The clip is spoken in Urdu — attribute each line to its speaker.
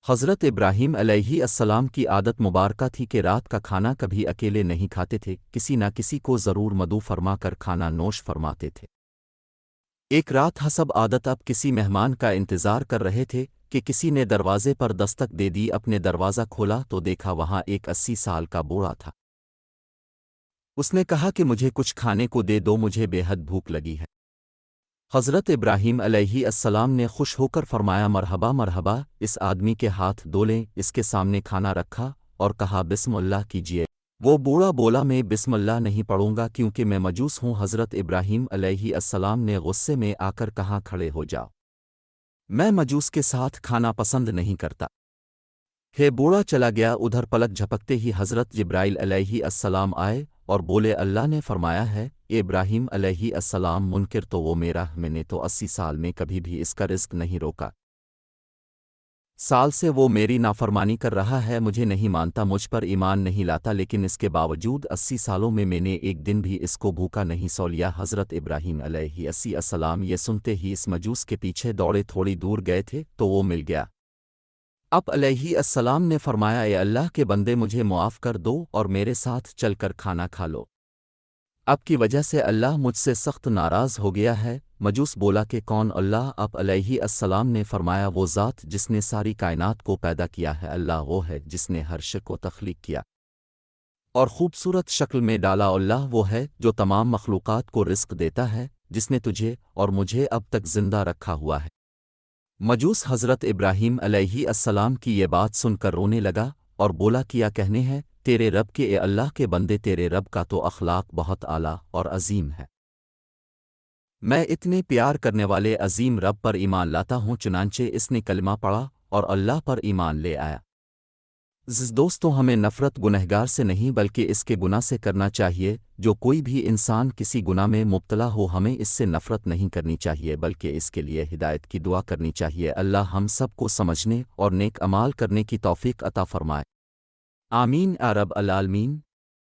Speaker 1: حضرت ابراہیم علیہ السلام کی عادت مبارکہ تھی کہ رات کا کھانا کبھی اکیلے نہیں کھاتے تھے، کسی نہ کسی کو ضرور مدعو فرما کر کھانا نوش فرماتے تھے۔ ایک رات حسب عادت اب کسی مہمان کا انتظار کر رہے تھے کہ کسی نے دروازے پر دستک دے دی۔ اپنے دروازہ کھولا تو دیکھا وہاں ایک 80 سال کا بوڑھا تھا۔ اس نے کہا کہ مجھے کچھ کھانے کو دے دو، مجھے بے حد بھوک لگی ہے۔ حضرت ابراہیم علیہ السلام نے خوش ہو کر فرمایا مرحبا مرحبا، اس آدمی کے ہاتھ دولیں، اس کے سامنے کھانا رکھا اور کہا بسم اللہ کیجیے۔ وہ بوڑھا بولا میں بسم اللہ نہیں پڑھوں گا کیونکہ میں مجوس ہوں۔ حضرت ابراہیم علیہ السلام نے غصے میں آ کر کہا کھڑے ہو جاؤ، میں مجوس کے ساتھ کھانا پسند نہیں کرتا۔ ہے بوڑھا چلا گیا۔ ادھر پلک جھپکتے ہی حضرت جبرائیل علیہ السلام آئے اور بولے اللہ نے فرمایا ہے اے ابراہیم علیہ السلام منکر تو وہ میرا، میں نے تو 80 سال میں کبھی بھی اس کا رزق نہیں روکا، سال سے وہ میری نافرمانی کر رہا ہے، مجھے نہیں مانتا، مجھ پر ایمان نہیں لاتا، لیکن اس کے باوجود 80 سالوں میں نے ایک دن بھی اس کو بھوکا نہیں سو لیا۔ حضرت ابراہیم علیہ السلام یہ سنتے ہی اس مجوس کے پیچھے دوڑے، تھوڑی دور گئے تھے تو وہ مل گیا۔ اب علیہ السلام نے فرمایا اے اللہ کے بندے مجھے معاف کر دو اور میرے ساتھ چل کر کھانا کھا لو، اب کی وجہ سے اللہ مجھ سے سخت ناراض ہو گیا ہے۔ مجوس بولا کہ کون اللہ؟ اب علیہ السلام نے فرمایا وہ ذات جس نے ساری کائنات کو پیدا کیا ہے، اللہ وہ ہے جس نے ہر شے کو تخلیق کیا اور خوبصورت شکل میں ڈالا، اللہ وہ ہے جو تمام مخلوقات کو رزق دیتا ہے، جس نے تجھے اور مجھے اب تک زندہ رکھا ہوا ہے۔ مجوس حضرت ابراہیم علیہ السلام کی یہ بات سن کر رونے لگا اور بولا کیا کہنے ہیں تیرے رب کے، اے اللہ کے بندے تیرے رب کا تو اخلاق بہت اعلیٰ اور عظیم ہے، میں اتنے پیار کرنے والے عظیم رب پر ایمان لاتا ہوں۔ چنانچہ اس نے کلمہ پڑھا اور اللہ پر ایمان لے آیا۔ دوستوں ہمیں نفرت گنہگار سے نہیں بلکہ اس کے گناہ سے کرنا چاہیے۔ جو کوئی بھی انسان کسی گناہ میں مبتلا ہو ہمیں اس سے نفرت نہیں کرنی چاہیے بلکہ اس کے لیے ہدایت کی دعا کرنی چاہیے۔ اللہ ہم سب کو سمجھنے اور نیک اعمال کرنے کی توفیق عطا فرمائے، آمین یا رب العالمین۔